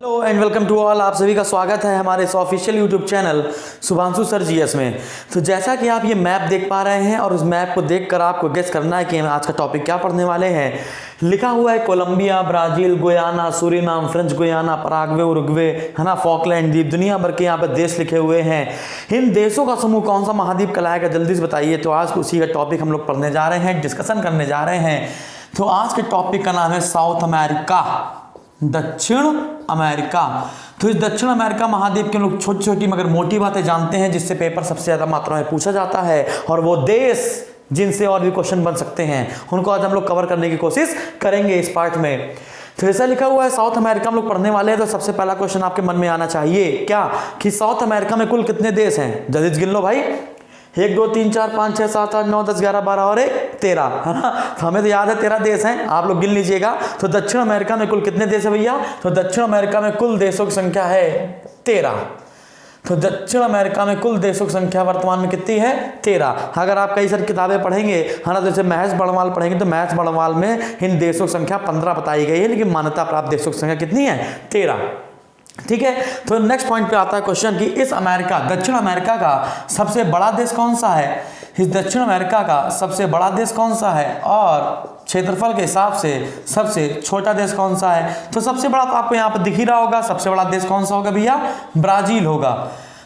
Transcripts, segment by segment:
Hello and welcome to all. आप सभी का स्वागत है हमारे इस official YouTube channel Shubhanshu sir GS में। तो जैसा कि आप ये मैप देख पा रहे हैं और उस मैप को देखकर आपको गेस करना है कि हम आज का टॉपिक क्या पढ़ने वाले हैं। लिखा हुआ है Colombia, Brazil, Guyana, Suriname, French Guiana, Paraguay, Uruguay, है ना, फॉकलैंड द्वीप, दुनिया भर के यहाँ पर देश लिखे हुए हैं। इन देशों का समूह कौन सा महाद्वीप कहलाएगा, जल्दी से बताइए। तो आज उसी का टॉपिक हम लोग पढ़ने जा रहे हैं, डिस्कशन करने जा रहे हैं। तो आज के टॉपिक का नाम है साउथ अमेरिका, दक्षिण अमेरिका। तो इस दक्षिण अमेरिका महाद्वीप के लोग छोटी छोटी मगर मोटी बातें जानते हैं जिससे पेपर सबसे ज्यादा मात्रा में पूछा जाता है, और वो देश जिनसे और भी क्वेश्चन बन सकते हैं उनको आज हम लोग कवर करने की कोशिश करेंगे इस पार्ट में। तो ऐसा लिखा हुआ है साउथ अमेरिका हम लोग पढ़ने वाले हैं। तो सबसे पहला क्वेश्चन आपके मन में आना चाहिए क्या कि साउथ अमेरिका में कुल कितने देश हैं। जल्दी गिन लो भाई, 1 2 3 4 5 6 7 8 9 10 11 12 और 13, है ना। तो हमें तो याद है 13 देश हैं, आप लोग गिन लीजिएगा। तो दक्षिण अमेरिका में कुल कितने देश है भैया। तो दक्षिण अमेरिका में कुल देशों की संख्या है 13। तो दक्षिण अमेरिका में कुल देशों की संख्या वर्तमान में कितनी है, 13। अगर आप कई सारी किताबें पढ़ेंगे, है ना, जैसे महज बड़वाल पढ़ेंगे तो महज बड़वाल में इन देशों की संख्या 15 बताई गई है, लेकिन मान्यता प्राप्त देशों की संख्या कितनी है, 13। ठीक है। तो नेक्स्ट पॉइंट पे आता है क्वेश्चन कि इस अमेरिका, दक्षिण अमेरिका का सबसे बड़ा देश कौन सा है। इस दक्षिण अमेरिका का सबसे बड़ा देश कौन सा है और क्षेत्रफल के हिसाब से सबसे छोटा देश कौन सा है। तो सबसे बड़ा तो आपको यहाँ पर दिख ही रहा होगा, सबसे बड़ा देश कौन सा होगा भैया, ब्राजील होगा।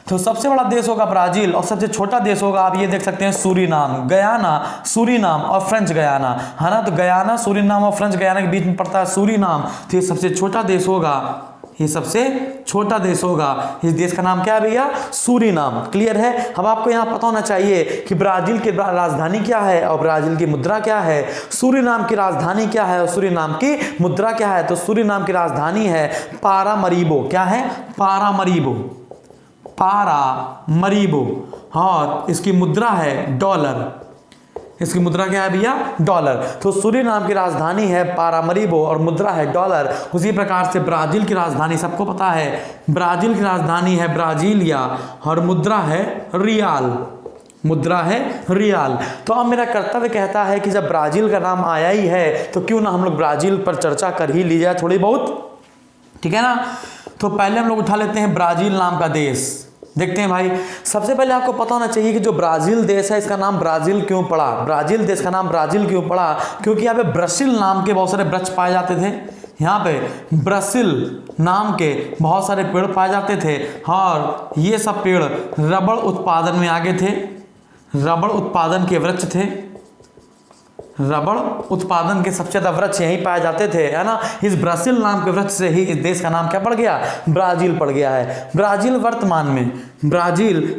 तो सबसे बड़ा देश होगा ब्राजील और सबसे छोटा देश होगा, आप ये देख सकते हैं, सूरीनाम, गयाना, सूरीनाम और फ्रेंच गयाना, है ना। तो गयाना, सूरीनाम और फ्रेंच गयाना के बीच में पड़ता है सूरीनाम। तो ये सबसे छोटा देश होगा, ये सबसे छोटा देश होगा। इस देश का नाम क्या है भैया, सूरीनाम। क्लियर है। अब आपको यहाँ पता होना चाहिए कि ब्राजील की राजधानी क्या है और ब्राजील की मुद्रा क्या है, सूरीनाम की राजधानी क्या है और सूरीनाम की मुद्रा क्या है। तो सूरीनाम की राजधानी है पारामरीबो। क्या है, पारामरीबो, पारामरीबो। और इसकी मुद्रा है डॉलर। इसकी मुद्रा क्या है भैया, डॉलर। तो सूरीनाम की राजधानी है पारामरीबो और मुद्रा है डॉलर। उसी प्रकार से ब्राजील की राजधानी सबको पता है, ब्राजील की राजधानी है ब्राजीलिया और मुद्रा है रियाल, मुद्रा है रियाल। तो अब मेरा कर्तव्य कहता है कि जब ब्राजील का नाम आया ही है तो क्यों ना हम लोग ब्राजील पर चर्चा कर ही ली जाए थोड़ी बहुत, ठीक है ना। तो पहले हम लोग उठा लेते हैं ब्राजील नाम का देश। देखते हैं भाई, सबसे पहले आपको पता होना चाहिए कि जो ब्राजील देश है इसका नाम ब्राजील क्यों पड़ा। ब्राजील देश का नाम ब्राजील क्यों पड़ा, क्योंकि यहाँ पे ब्राजील नाम के बहुत सारे वृक्ष पाए जाते थे। यहाँ पे ब्राजील नाम के बहुत सारे पेड़ पाए जाते थे और ये सब पेड़ रबड़ उत्पादन में आगे थे, रबड़ उत्पादन के वृक्ष थे। रबड़ उत्पादन के सबसे ज्यादा वृक्ष यहीं पाए जाते थे, है ना। इस ब्राजील नाम के वृक्ष से ही इस देश का नाम क्या पड़ गया, ब्राजील पड़ गया है। ब्राजील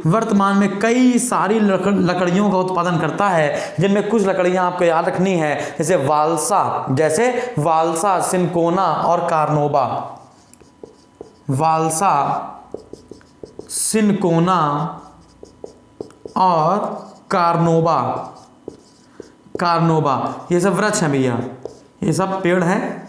वर्तमान में कई सारी लकड़ियों का उत्पादन करता है, जिनमें कुछ लकड़ियां आपको याद रखनी है, जैसे वाल्सा, सिनकोना और कार्नोबा। वाल्सा, सिनकोना और कार्नोबा, ये सब वृक्ष हैं भैया, ये सब पेड़ हैं,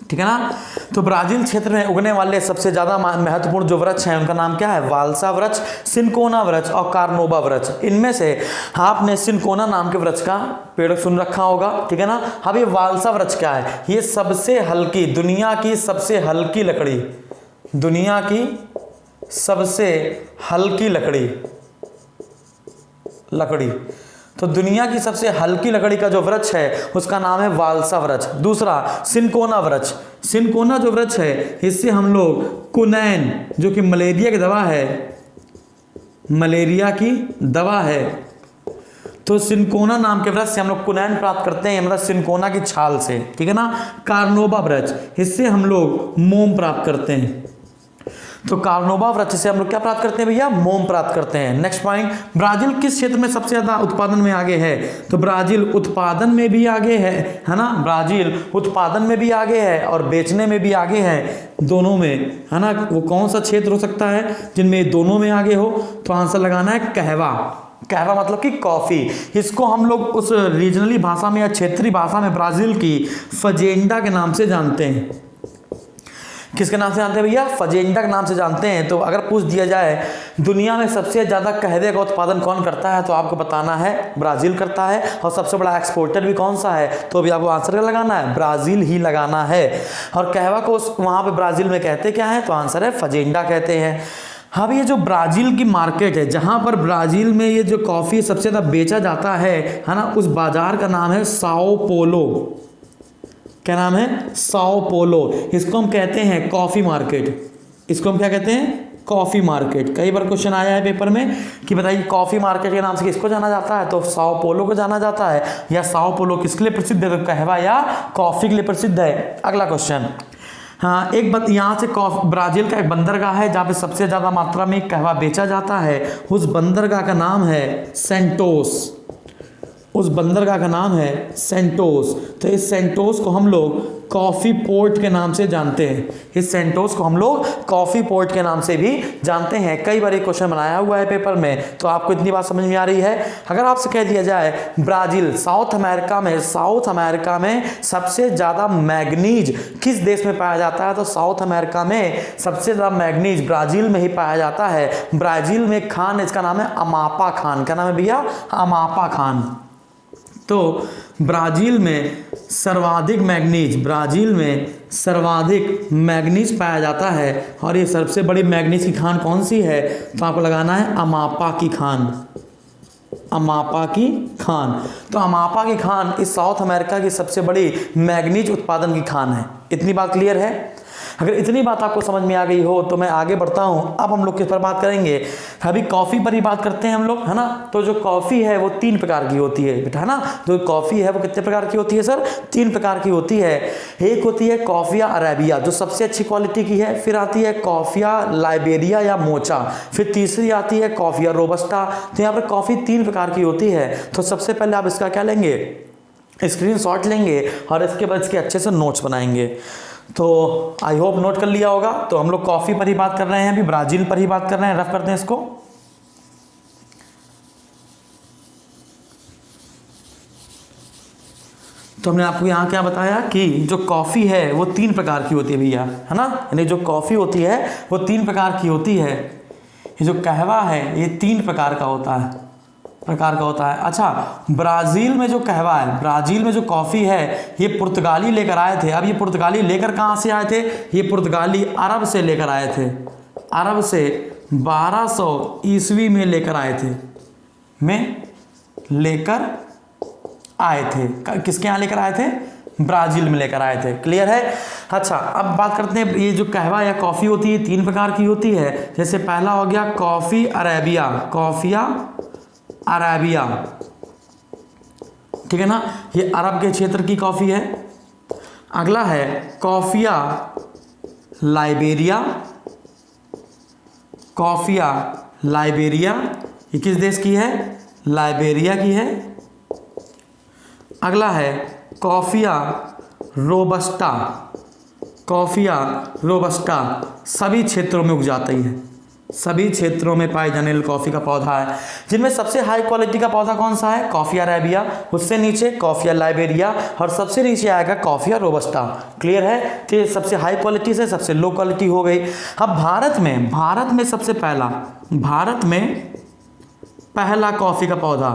ठीक है ना। तो ब्राजील क्षेत्र में उगने वाले सबसे ज्यादा महत्वपूर्ण जो वृक्ष हैं उनका नाम क्या है, वाल्सा वृक्ष, सिनकोना वृक्ष और कार्नोबा वृक्ष। इनमें से आपने सिनकोना नाम के वृक्ष का पेड़ सुन रखा होगा, ठीक है ना। अब ये वाल्सा वृक्ष क्या है, ये सबसे हल्की, दुनिया की सबसे हल्की लकड़ी, दुनिया की सबसे हल्की लकड़ी। तो दुनिया की सबसे हल्की लकड़ी का जो वृक्ष है उसका नाम है वाल्सा वृक्ष। दूसरा सिनकोना वृक्ष, सिनकोना जो वृक्ष है इससे हम लोग कुनैन, जो कि मलेरिया की दवा है, मलेरिया की दवा है, तो सिनकोना नाम के वृक्ष से हम लोग कुनैन प्राप्त करते हैं, मतलब सिनकोना की छाल से, ठीक है ना। कार्नोबा वृक्ष, इससे हम लोग मोम प्राप्त करते हैं। तो कार्नोबा वृक्ष से हम लोग क्या प्राप्त करते हैं भैया, मोम प्राप्त करते हैं। नेक्स्ट पॉइंट, ब्राजील किस क्षेत्र में सबसे ज्यादा उत्पादन में आगे है। तो ब्राजील उत्पादन में भी आगे है ना। ब्राजील उत्पादन में भी आगे है और बेचने में भी आगे है, दोनों में, है ना। वो कौन सा क्षेत्र हो सकता है जिनमें दोनों में आगे हो। तो आंसर लगाना है कहवा। कहवा मतलब कि कॉफी। इसको हम लोग उस रीजनली भाषा में या क्षेत्रीय भाषा में ब्राजील की फजेंडा के नाम से जानते हैं। किसके नाम से जानते हैं भैया? फजेंडा के नाम से जानते हैं। तो अगर पूछ दिया जाए दुनिया में सबसे ज़्यादा कहवे का उत्पादन कौन करता है, तो आपको बताना है ब्राज़ील करता है। और सबसे बड़ा एक्सपोर्टर भी कौन सा है, तो भी आपको आंसर क्या लगाना है? ब्राज़ील ही लगाना है। और कहवा को वहाँ पे ब्राज़ील में कहते क्या है, तो आंसर है फजेंडा कहते हैं। अब ये जो ब्राज़ील की मार्केट है, जहाँ पर ब्राज़ील में ये जो कॉफ़ी सबसे ज़्यादा बेचा जाता है ना, उस बाज़ार का नाम है साओ पोलो। क्या नाम है? Sao Paulo. इसको हम कहते हैं कॉफ़ी मार्केट। इसको हम क्या कहते हैं? Coffee market. कई बार क्वेश्चन आया है पेपर में कि बताइए कॉफ़ी मार्केट के नाम से किसको जाना जाता है, तो साओ पोलो को जाना जाता है। या साओ पोलो किसके लिए प्रसिद्ध है, तो कहवा या कॉफ़ी के लिए प्रसिद्ध है। अगला क्वेश्चन, हाँ एक बात, यहाँ से ब्राज़ील का एक बंदरगाह है जहाँ पे सबसे ज़्यादा मात्रा में कहवा बेचा जाता है। उस बंदरगाह का नाम है सेंटोस। उस बंदरगाह का नाम है सेंटोस। तो इस सेंटोस को हम लोग कॉफ़ी पोर्ट के नाम से जानते हैं। इस सेंटोस को हम लोग कॉफ़ी पोर्ट के नाम से भी जानते हैं। कई बार ये क्वेश्चन बनाया हुआ है पेपर में, तो आपको इतनी बात समझ में आ रही है। अगर आपसे कह दिया जाए ब्राज़ील साउथ अमेरिका में सबसे ज़्यादा मैग्नीज किस देश में पाया जाता है, तो साउथ अमेरिका में सबसे ज़्यादा मैग्नीज ब्राज़ील में ही पाया जाता है। ब्राज़ील में खान, इसका नाम है अमापा खान। क्या नाम है भैया? अमापा खान। तो ब्राज़ील में सर्वाधिक मैग्नीज पाया जाता है। और ये सबसे बड़ी मैग्नीज की खान कौन सी है, तो आपको लगाना है अमापा की खान। अमापा की खान। तो अमापा की खान इस साउथ अमेरिका की सबसे बड़ी मैग्नीज उत्पादन की खान है। इतनी बात क्लियर है? अगर इतनी बात आपको समझ में आ गई हो तो मैं आगे बढ़ता हूँ। अब हम लोग किस पर बात करेंगे? अभी कॉफ़ी पर ही बात करते हैं हम लोग, है ना। तो जो कॉफ़ी है वो 3 प्रकार की होती है बेटा, है ना। जो कॉफ़ी है वो कितने प्रकार की होती है सर? 3 प्रकार की होती है। एक होती है कॉफ़िया अरेबिया जो सबसे अच्छी क्वालिटी की है। फिर आती है कॉफ़िया लाइबेरिया या मोचा। फिर तीसरी आती है कॉफ़िया रोबस्टा। तो यहाँ पर कॉफ़ी 3 प्रकार की होती है। तो सबसे पहले आप इसका क्या लेंगे? स्क्रीनशॉट लेंगे और इसके बाद इसके अच्छे से नोट्स बनाएंगे। तो आई होप नोट कर लिया होगा। तो हम लोग कॉफ़ी पर ही बात कर रहे हैं, अभी ब्राज़ील पर ही बात कर रहे हैं। रफ करते हैं इसको। तो हमने आपको यहाँ क्या बताया कि जो कॉफ़ी है वो 3 प्रकार की होती है भैया, है ना। यानी जो कॉफ़ी होती है वो 3 प्रकार की होती है। ये जो कहवा है ये 3 प्रकार का होता है। अच्छा, ब्राज़ील में जो कहवा है, ब्राज़ील में जो कॉफ़ी है ये पुर्तगाली लेकर आए थे। अब ये पुर्तगाली लेकर कहाँ से आए थे? ये पुर्तगाली अरब से लेकर आए थे। अरब से 1200 ईस्वी में लेकर आए थे। किसके यहाँ लेकर आए थे? ब्राज़ील में लेकर आए थे। क्लियर है? अच्छा, अब बात करते हैं ये जो कहवा या कॉफ़ी होती है 3 प्रकार की होती है। जैसे पहला हो गया कॉफ़ी अरेबिया, कॉफ़िया अरेबिया, ठीक है ना। ये अरब के क्षेत्र की कॉफ़ी है। अगला है कॉफ़िया लाइबेरिया। कॉफ़िया लाइबेरिया ये किस देश की है? लाइबेरिया की है। अगला है कॉफ़िया रोबस्टा। कॉफ़िया रोबस्टा सभी क्षेत्रों में उग जाती है। सभी क्षेत्रों में पाए जाने वाली कॉफ़ी का पौधा है, जिनमें सबसे हाई क्वालिटी का पौधा कौन सा है? कॉफ़िया अरेबिया। उससे नीचे कॉफ़िया लाइबेरिया और सबसे नीचे आएगा कॉफ़िया रोबस्टा। क्लियर है? तो ये सबसे हाई क्वालिटी से सबसे लो क्वालिटी हो गई। अब भारत में सबसे पहला, भारत में पहला कॉफ़ी का पौधा,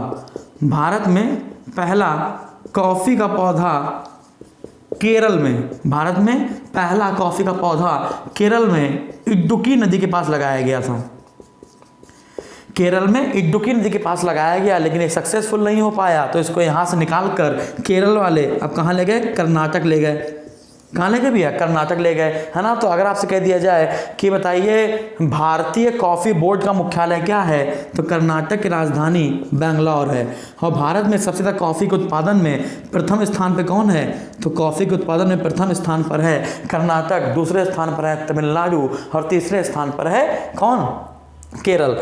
भारत में पहला कॉफ़ी का पौधा केरल में, भारत में पहला कॉफ़ी का पौधा केरल में इडुक्की नदी के पास लगाया गया था। केरल में इडुक्की नदी के पास लगाया गया, लेकिन ये सक्सेसफुल नहीं हो पाया। तो इसको यहाँ से निकाल कर केरल वाले अब कहाँ ले गए? कर्नाटक ले गए। कहाँ ले गए भैया? कर्नाटक ले गए, है ना। तो अगर आपसे कह दिया जाए कि बताइए भारतीय कॉफ़ी बोर्ड का मुख्यालय क्या है, तो कर्नाटक की राजधानी बेंगलोर है। और भारत में सबसे ज़्यादा कॉफ़ी के उत्पादन में प्रथम स्थान पे कौन है? तो कॉफ़ी के उत्पादन में प्रथम स्थान पर है कर्नाटक, दूसरे स्थान पर है तमिलनाडु और तीसरे स्थान पर है कौन? केरल।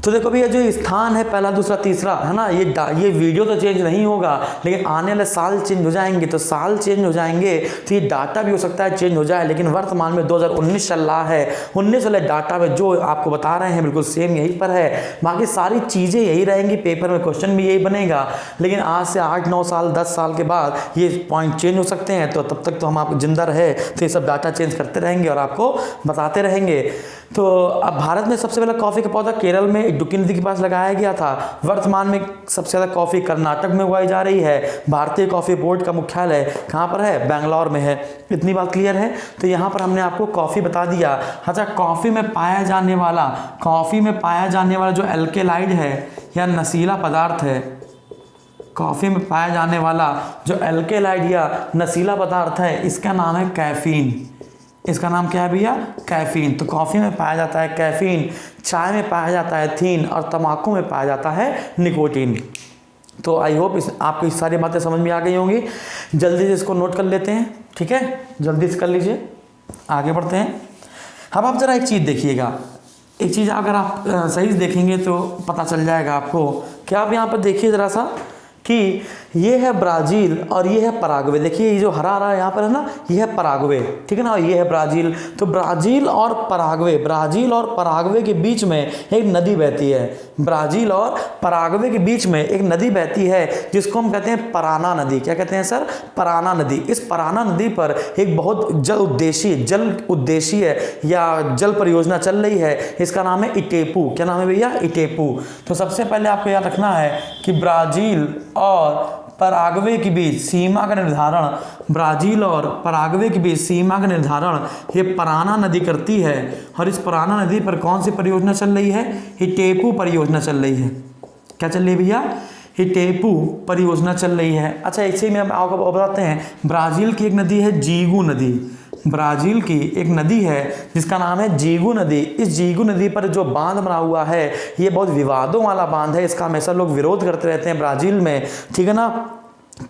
तो देखो भैया जो स्थान है पहला दूसरा तीसरा है ना, ये वीडियो तो चेंज नहीं होगा, लेकिन आने वाले साल चेंज हो जाएंगे, तो साल चेंज हो जाएंगे तो ये डाटा भी हो सकता है चेंज हो जाए, लेकिन वर्तमान में 2019 चल रहा है। 19 वाले डाटा में जो आपको बता रहे हैं बिल्कुल सेम यहीं पर है, बाकी सारी चीज़ें यही रहेंगी, पेपर में क्वेश्चन भी यही बनेगा, लेकिन आज से 8-9 साल 10 साल के बाद ये पॉइंट चेंज हो सकते हैं। तो तब तक तो हम आप जिंदा रहे तो ये सब डाटा चेंज करते रहेंगे और आपको बताते रहेंगे। तो अब भारत में सबसे पहला कॉफ़ी का पौधा केरल में इडुक्की नदी के पास लगाया गया था। वर्तमान में सबसे ज़्यादा कॉफ़ी कर्नाटक में उगाई जा रही है। भारतीय कॉफ़ी बोर्ड का मुख्यालय कहाँ पर है? बेंगलोर में है। इतनी बात क्लियर है। तो यहाँ पर हमने आपको कॉफ़ी बता दिया। अच्छा, कॉफ़ी में पाया जाने वाला जो एल्केलाइड है या नशीला पदार्थ है, कॉफ़ी में पाया जाने वाला जो एल्केलाइड या नशीला पदार्थ है, इसका नाम है कैफीन। इसका नाम क्या है भैया? कैफीन। तो कॉफ़ी में पाया जाता है कैफीन, चाय में पाया जाता है थीन और तंबाकू में पाया जाता है निकोटीन। तो आई होप आपको इस सारी बातें समझ में आ गई होंगी। जल्दी से इसको नोट कर लेते हैं, ठीक है? जल्दी से कर लीजिए, आगे बढ़ते हैं। अब आप ज़रा एक चीज़ देखिएगा, एक चीज़ अगर आप सही से देखेंगे तो पता चल जाएगा आपको। क्या आप यहाँ पर देखिए ज़रा सा कि ये है ब्राज़ील और ये है पराग्वे। देखिए ये जो हरा हरा यहाँ पर है ना, ये है पराग्वे, ठीक है ना, और ये है ब्राज़ील। तो ब्राज़ील और पराग्वे के बीच में एक नदी बहती है। ब्राज़ील और पराग्वे के बीच में एक नदी बहती है जिसको हम कहते हैं पराना नदी। क्या कहते हैं सर? पराना नदी। इस पराना नदी पर एक बहुत जल उद्देशीय या जल परियोजना चल रही है। इसका नाम है इटेपू। क्या नाम है भैया? इटेपू। तो सबसे पहले आपको याद रखना है कि ब्राज़ील और पराग्वे के बीच सीमा का निर्धारण, ब्राज़ील और पराग्वे के बीच सीमा का निर्धारण ये पराना नदी करती है। और इस पराना नदी पर कौन सी परियोजना चल रही है? इटेपू परियोजना चल रही है। क्या चल रही है भैया? इटेपू परियोजना चल रही है। अच्छा, ऐसे ही में आपको बताते हैं, ब्राज़ील की एक नदी है जीगू नदी। ब्राज़ील की एक नदी है जिसका नाम है जीगू नदी। इस जीगू नदी पर जो बांध बना हुआ है ये बहुत विवादों वाला बांध है। इसका हमेशा लोग विरोध करते रहते हैं ब्राज़ील में, ठीक है ना।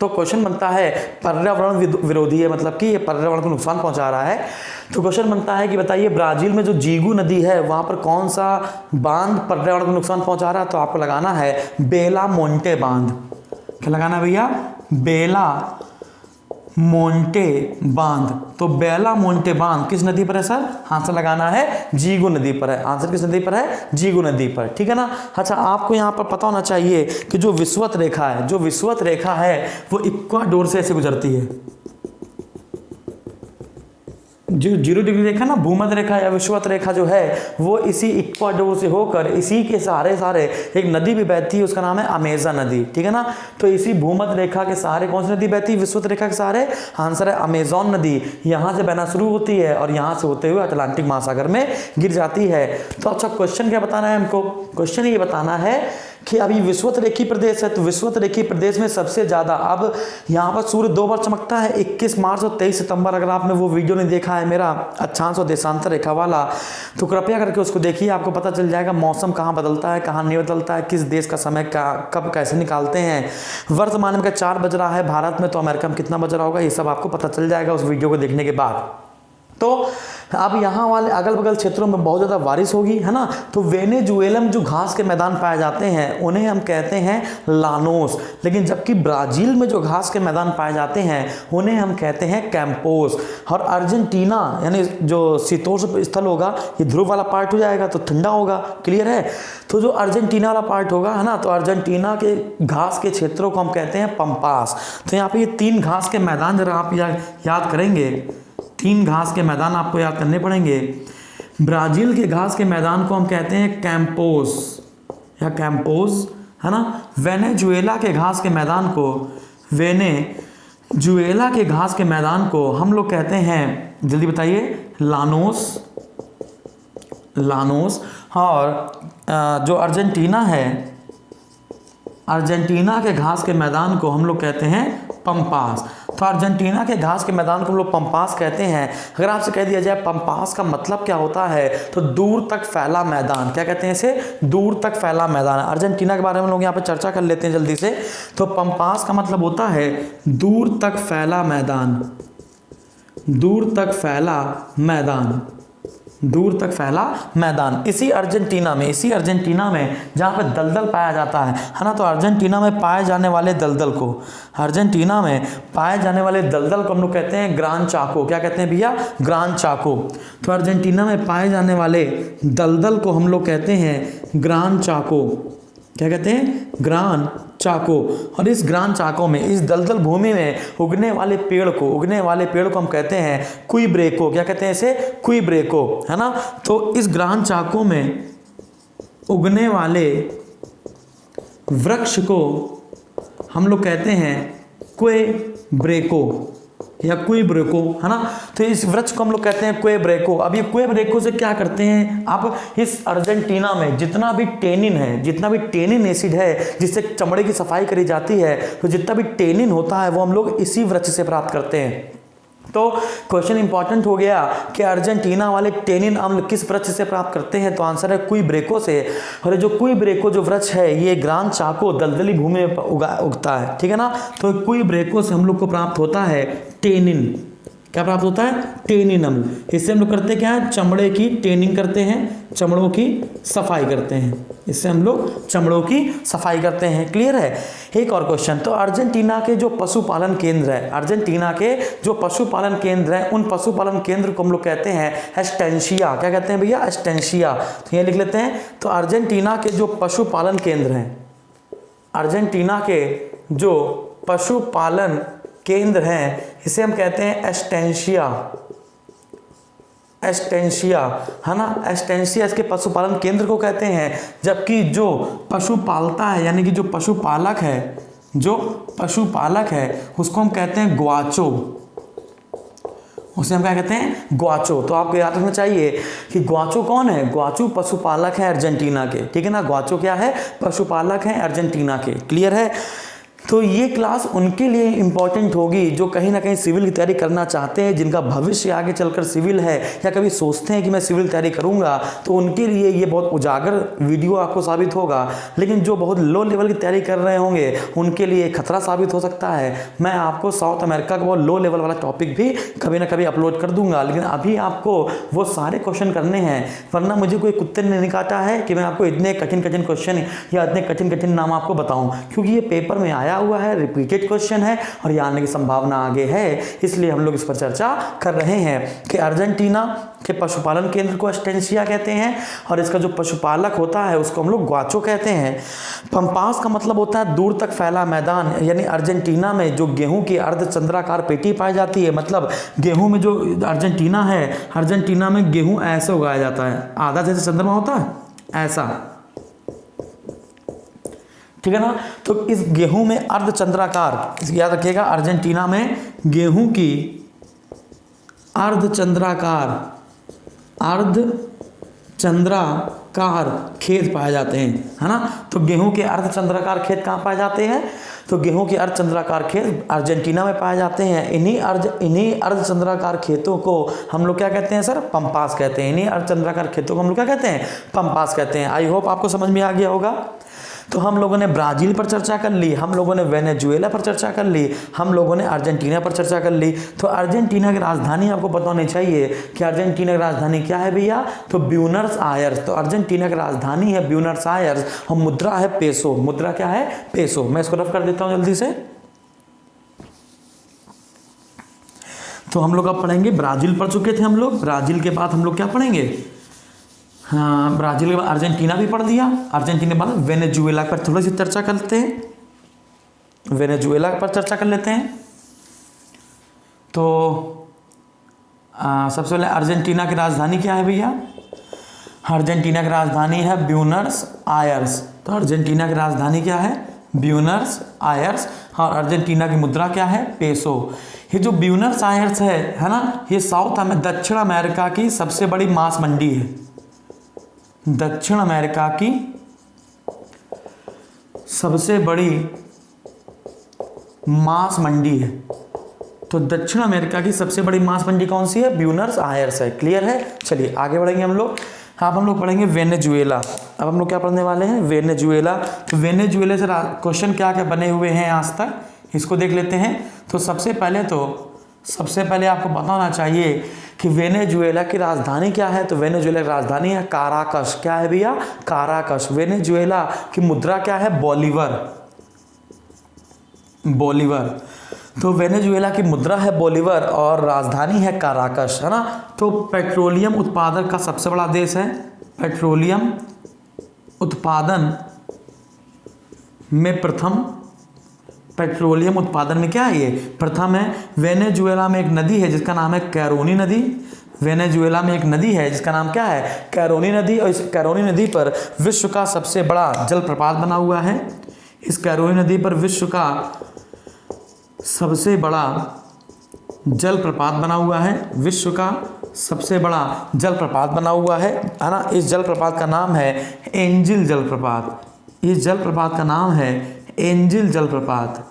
तो क्वेश्चन बनता है, पर्यावरण विरोधी है, मतलब कि ये पर्यावरण को नुकसान पहुंचा रहा है। तो क्वेश्चन बनता है कि बताइए ब्राज़ील में जो जीगू नदी है वहाँ पर कौन सा बांध पर्यावरण को नुकसान पहुँचा रहा है? तो आपको लगाना है बेला मोंटे बांध। क्या लगाना है भैया? बेला मोंटे बांध। तो बेला मोंटे बांध किस नदी पर है सर? आंसर लगाना है जीगू नदी पर है। आंसर किस नदी पर है? जीगू नदी पर, ठीक है ना। अच्छा, आपको यहाँ पर पता होना चाहिए कि जो विषुवत रेखा है वो इक्वाडोर से ऐसे गुजरती है। जो 0 डिग्री रेखा ना, भूमध्य रेखा या विषुवत रेखा जो है वो इसी इक्वाडोर से होकर इसी के सहारे एक नदी भी बहती है, उसका नाम है अमेज़न नदी, ठीक है ना। तो इसी भूमध्य रेखा के सहारे कौन सी नदी बहती है? विषुवत रेखा के सहारे। आंसर है अमेज़न नदी। यहाँ से बहना शुरू होती है और यहाँ से होते हुए अटलांटिक महासागर में गिर जाती है। तो अच्छा, क्वेश्चन क्या बताना है हमको? क्वेश्चन ये बताना है कि अभी विषुवत रेखी प्रदेश है, तो विषुवत रेखी प्रदेश में सबसे ज़्यादा अब यहाँ पर सूर्य 2 बार चमकता है, 21 मार्च और 23 सितंबर। अगर आपने वो वीडियो नहीं देखा है मेरा अक्षांश और देशांतर रेखा वाला, तो कृपया करके उसको देखिए, आपको पता चल जाएगा मौसम कहाँ बदलता है, कहाँ नहीं बदलता है, किस देश का समय कब कैसे निकालते हैं। वर्तमान में 4 बज रहा है भारत में, तो अमेरिका में कितना बज रहा होगा ये सब आपको पता चल जाएगा उस वीडियो को देखने के बाद। तो अब यहाँ वाले अगल बगल क्षेत्रों में बहुत ज़्यादा बारिश होगी, है ना। तो वेनेजुएलम जो घास के मैदान पाए जाते हैं उन्हें हम कहते हैं लानोस, लेकिन जबकि ब्राज़ील में जो घास के मैदान पाए जाते हैं उन्हें हम कहते हैं कैंपोस। और अर्जेंटीना यानी जो शीतोष्ण स्थल होगा, ये ध्रुव वाला पार्ट हो जाएगा तो ठंडा होगा, क्लियर है। तो जो अर्जेंटीना वाला पार्ट होगा, है ना, तो अर्जेंटीना के घास के क्षेत्रों को हम कहते हैं पंपास। तो यहाँ पर ये 3 घास के मैदान जरा आप याद करेंगे, 3 घास के मैदान आपको याद करने पड़ेंगे। ब्राज़ील के घास के मैदान को हम कहते हैं कैंपोस या कैंपोस, है ना। वेनेजुएला के घास के मैदान को हम लोग कहते हैं, जल्दी बताइए, लानोस। और जो अर्जेंटीना है, अर्जेंटीना के घास के मैदान को हम लोग कहते हैं पंपास। तो अर्जेंटीना के घास के मैदान को हम लोग पंपास कहते हैं। अगर आपसे कह दिया जाए पंपास का मतलब क्या होता है, तो दूर तक फैला मैदान। क्या कहते हैं इसे? दूर तक फैला मैदान। अर्जेंटीना के बारे में लोग यहाँ पर चर्चा कर लेते हैं जल्दी से। तो पंपास का मतलब होता है दूर तक फैला मैदान, दूर तक फैला मैदान, दूर तक फैला मैदान। इसी अर्जेंटीना में जहाँ पे दलदल पाया जाता है ना, तो अर्जेंटीना में पाए जाने वाले दलदल को हम लोग कहते हैं ग्रान चाको। क्या कहते हैं भैया? ग्रान चाको। तो अर्जेंटीना में पाए जाने वाले दलदल को हम लोग कहते हैं ग्रान चाको। क्या कहते हैं? ग्रान चाको। और इस ग्रान चाको में, इस दलदल भूमि में उगने वाले पेड़ को हम कहते हैं क्विब्रेको। क्या कहते हैं इसे? क्विब्रेको, है ना। तो इस ग्रान चाको में उगने वाले वृक्ष को हम लोग कहते हैं क्विब्रेको या क्विब्रेको, है ना। तो इस वृक्ष को हम लोग कहते हैं क्विब्रेको। अब ये क्विब्रेको से क्या करते हैं आप? इस अर्जेंटीना में जितना भी टेनिन एसिड है जिससे चमड़े की सफाई करी जाती है, तो जितना भी टेनिन होता है वो हम लोग इसी वृक्ष से प्राप्त करते हैं। तो क्वेश्चन इंपॉर्टेंट हो गया कि अर्जेंटीना वाले टेनिन अम्ल किस वृक्ष से प्राप्त करते हैं? तो आंसर है क्विब्रेको से। और जो क्विब्रेको जो वृक्ष है ये ग्रान चाको दलदली भूमि में उगता है, ठीक है ना। तो क्विब्रेको से हम लोग को प्राप्त होता है टेनिन। क्या प्राप्त होता है? टेनिन अम्ल। इससे हम लोग करते क्या है? चमड़े की टेनिंग करते हैं, चमड़ों की सफाई करते हैं। इससे हम लोग चमड़ों की सफाई करते हैं। क्लियर है? एक और क्वेश्चन। तो अर्जेंटीना के जो पशुपालन केंद्र है, उन पशुपालन केंद्र को हम लोग कहते हैं एस्टेंशिया। क्या कहते हैं भैया? एस्टेंशिया। तो ये लिख लेते हैं। तो अर्जेंटीना के जो पशुपालन केंद्र हैं, अर्जेंटीना के जो पशुपालन केंद्र हैं, इसे हम कहते हैं एस्टेंशिया, है ना। एस्टेंशिया इसके पशुपालन केंद्र को कहते हैं। जबकि जो पशु पालता है, यानी कि जो पशुपालक है उसको हम कहते हैं ग्वाचो। उसे हम क्या कहते हैं? ग्वाचो। तो आपको याद रखना चाहिए कि ग्वाचो कौन है? ग्वाचो पशुपालक है अर्जेंटीना के, ठीक है ना। ग्वाचो क्या है? पशुपालक है अर्जेंटीना के। क्लियर है? तो ये क्लास उनके लिए इंपॉर्टेंट होगी जो कहीं ना कहीं सिविल की तैयारी करना चाहते हैं, जिनका भविष्य आगे चलकर सिविल है, या कभी सोचते हैं कि मैं सिविल तैयारी करूंगा, तो उनके लिए ये बहुत उजागर वीडियो आपको साबित होगा। लेकिन जो बहुत लो लेवल की तैयारी कर रहे होंगे उनके लिए खतरा साबित हो सकता है। मैं आपको साउथ अमेरिका का बहुत लो लेवल वाला टॉपिक भी कभी ना कभी अपलोड कर दूंगा, लेकिन अभी आपको वो सारे क्वेश्चन करने हैं, वरना मुझे कोई कुत्ते ने नहीं काटा है कि मैं आपको इतने कठिन क्वेश्चन या इतने कठिन नाम आपको बताऊं, क्योंकि ये पेपर में आया हुआ है, रिपीटेड क्वेश्चन है और ये आने की संभावना आगे है। इसलिए हम लोग इस पर चर्चा कर रहे हैं कि अर्जेंटीना के पशुपालन केंद्र को एस्टेंशिया कहते हैं और इसका जो पशुपालक होता है उसको हम लोग ग्वाचो कहते हैं। पंपास का मतलब होता है दूर तक फैला मैदान, यानी अर्जेंटीना में जो गेहूं की अर्धचंद्राकार पेटी पाई जाती है, मतलब गेहूं में जो अर्जेंटीना है, अर्जेंटीना में गेहूं ऐसे उगाया जाता है, आधा जैसे चंद्रमा होता है ऐसा, ठीक है ना। तो इस गेहूं में अर्धचंद्राकार, याद रखिएगा, अर्जेंटीना में गेहूं की अर्धचंद्राकार खेत पाए जाते हैं, है ना। तो गेहूं के अर्धचंद्राकार खेत कहाँ पाए जाते हैं? तो गेहूं के अर्धचंद्राकार खेत अर्जेंटीना में पाए जाते हैं। इन्हीं अर्धचंद्राकार खेतों को हम लोग क्या कहते हैं सर? पंपास कहते हैं। इन्हीं अर्धचंद्राकार खेतों को हम लोग क्या कहते हैं? पंपास कहते हैं। आई होप आपको समझ में आ गया होगा। तो हम लोगों ने ब्राज़ील पर चर्चा कर ली, हम लोगों ने वेनेजुएला पर चर्चा कर ली, हम लोगों ने अर्जेंटीना पर चर्चा कर ली। तो अर्जेंटीना की राजधानी आपको पता होनी चाहिए कि अर्जेंटीना की राजधानी क्या है भैया? तो ब्यूनस आयर्स। तो अर्जेंटीना की राजधानी है ब्यूनस आयर्स और मुद्रा है पेसो। मुद्रा क्या है? पेसो। मैं इसको रफ कर देता हूँ जल्दी से। तो हम लोग अब पढ़ेंगे, ब्राज़ील पढ़ चुके थे हम लोग, ब्राज़ील के बाद हम लोग क्या पढ़ेंगे? हाँ, ब्राज़ील के बाद अर्जेंटीना भी पढ़ दिया, अर्जेंटीना के बाद वेनेजुएला पर थोड़ी सी चर्चा करते हैं, वेनेजुएला पर चर्चा कर लेते हैं। तो सबसे पहले अर्जेंटीना की राजधानी क्या है भैया? अर्जेंटीना की राजधानी है ब्यूनस आयर्स। तो अर्जेंटीना की राजधानी क्या है? Buenos Aires. और अर्जेंटीना की मुद्रा क्या है? पेसो। ये जो ब्यूनस आयर्स है ना, ये दक्षिण अमेरिका की सबसे बड़ी मांस मंडी है। दक्षिण अमेरिका की सबसे बड़ी मांस मंडी है। तो दक्षिण अमेरिका की सबसे बड़ी मांस मंडी कौन सी है? ब्यूनस आयर्स है। क्लियर है? चलिए आगे बढ़ेंगे हम लोग। अब हम लोग पढ़ेंगे वेनेजुएला। अब हम लोग क्या पढ़ने वाले हैं? वेनेजुएला। तो वेनेजुएला से क्वेश्चन क्या क्या बने हुए हैं आज तक, इसको देख लेते हैं। तो सबसे पहले आपको पता होना चाहिए कि वेनेजुएला की राजधानी क्या है, तो वेनेजुएला की राजधानी है काराकस। क्या है भैया, काराकस। वेनेजुएला की मुद्रा क्या है, बोलीवर, बोलीवर। तो वेनेजुएला की मुद्रा है बोलीवर और राजधानी है काराकस, है ना। तो पेट्रोलियम उत्पादन का सबसे बड़ा देश है, पेट्रोलियम उत्पादन में प्रथम, पेट्रोलियम उत्पादन में क्या है, ये प्रथम है। वेनेजुएला में एक नदी है जिसका नाम है कैरोनी नदी। वेनेजुएला में एक नदी है जिसका नाम क्या है, कैरोनी नदी। और इस कैरोनी नदी पर विश्व का सबसे बड़ा जलप्रपात बना हुआ है। इस कैरोनी नदी पर विश्व का सबसे बड़ा जलप्रपात बना हुआ है, विश्व का सबसे बड़ा जलप्रपात बना हुआ है ना। इस जलप्रपात का नाम है एंजिल जलप्रपात। इस जलप्रपात का नाम है एंजिल जलप्रपात,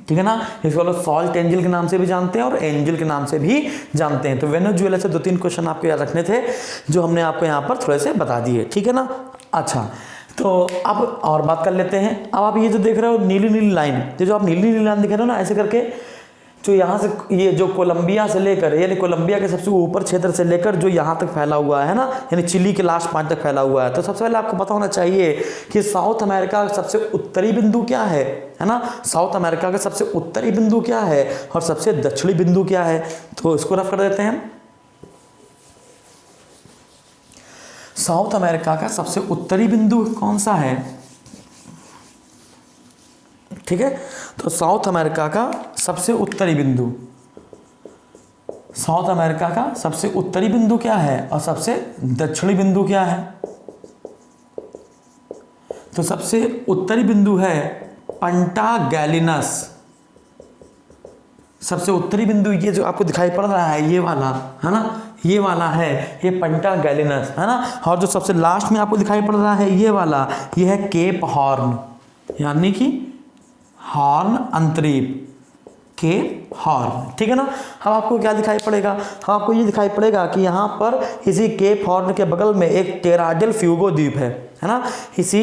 ठीक है ना। इसको लोग सॉल्ट एंजिल के नाम से भी जानते हैं और एंजिल के नाम से भी जानते हैं। तो वेनेजुएला से 2-3 क्वेश्चन आपको याद रखने थे जो हमने आपको यहाँ पर थोड़े से बता दिए, ठीक है ना। अच्छा, तो अब और बात कर लेते हैं। अब आप ये जो देख रहे हो नीली नीली लाइन, ये जो आप नीली नीली लाइन दिख रहे हो ना, ऐसे करके जो यहाँ से, ये जो कोलंबिया से लेकर, यानी कोलंबिया के सबसे ऊपर क्षेत्र से लेकर जो यहाँ तक फैला हुआ है ना, यानी चिली के लास्ट पॉइंट तक फैला हुआ है। तो सबसे पहले आपको पता होना चाहिए कि साउथ अमेरिका का सबसे उत्तरी बिंदु क्या है ना। साउथ अमेरिका का सबसे उत्तरी बिंदु क्या है और सबसे दक्षिणी बिंदु क्या है, तो इसको रफ कर देते हैं। साउथ अमेरिका का सबसे उत्तरी बिंदु कौन सा है, ठीक है। तो साउथ अमेरिका का सबसे उत्तरी बिंदु, साउथ अमेरिका का सबसे उत्तरी बिंदु क्या है और सबसे दक्षिणी बिंदु क्या है। तो सबसे उत्तरी बिंदु है पंटा गैलिनस। सबसे उत्तरी बिंदु ये जो आपको दिखाई पड़ रहा है, ये वाला है ना, ये वाला है, ये पंटा गैलिनस है ना। और जो सबसे लास्ट में आपको दिखाई पड़ रहा है ये वाला, ये है केप हॉर्न, यानी कि हॉर्न अंतरीप, केप हॉर्न, ठीक है ना। अब आपको क्या दिखाई पड़ेगा, आपको ये दिखाई पड़ेगा कि यहाँ पर इसी केप हॉर्न के बगल में एक टेराडल फ्यूगो द्वीप है ना। इसी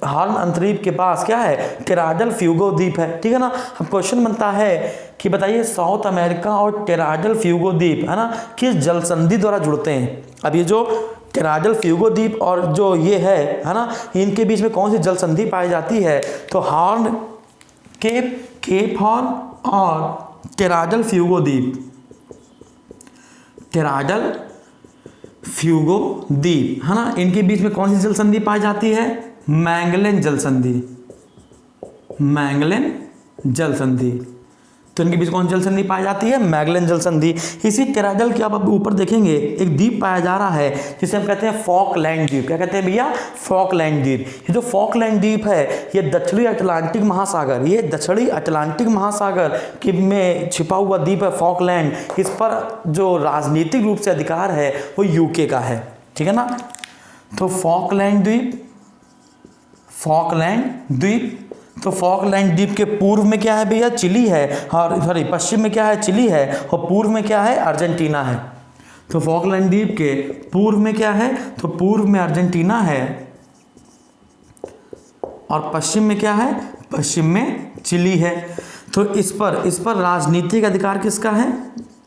हॉर्न अंतरीप के पास क्या है, टेराडल फ्यूगो द्वीप है, ठीक है ना। अब क्वेश्चन बनता है कि बताइए साउथ अमेरिका और टेराडल फ्यूगो द्वीप है ना किस जल संधि द्वारा जुड़ते हैं। अब ये जो टेराडल फ्यूगो द्वीप और जो ये है ना, इनके बीच में कौन सी जल संधि पाई जाती है, तो हॉर्न, केप हॉर्न और टेराडल फ्यूगो द्वीप, टेराडल फ्यूगो द्वीप है ना, इनके बीच में कौन सी जल संधि पाई जाती है, मैगेलन जल संधि, मैगेलन जल संधि। तो इनके बीच कौन जल संधि पाई जाती है, मैगेलन जल संधि। इसी टेराडल के आप ऊपर देखेंगे एक द्वीप पाया जा रहा है जिसे हम कहते हैं फॉकलैंड द्वीप। क्या कहते हैं भैया, फॉकलैंड द्वीप। ये जो फॉकलैंड द्वीप है ये दक्षिणी अटलांटिक महासागर, ये दक्षिणी अटलांटिक महासागर के में छिपा हुआ द्वीप है फॉकलैंड। इस पर जो राजनीतिक रूप से अधिकार है वो यूके का है, ठीक है ना। तो फॉकलैंड द्वीप, फॉकलैंड द्वीप। तो फॉकलैंड द्वीप के पूर्व में क्या है भैया, चिली है, और सॉरी पश्चिम में क्या है, चिली है, और पूर्व में क्या है, अर्जेंटीना है। तो फॉकलैंड द्वीप के पूर्व में क्या है, तो पूर्व में अर्जेंटीना है, और पश्चिम में क्या है, पश्चिम में चिली है। तो इस पर राजनीतिक अधिकार किसका है,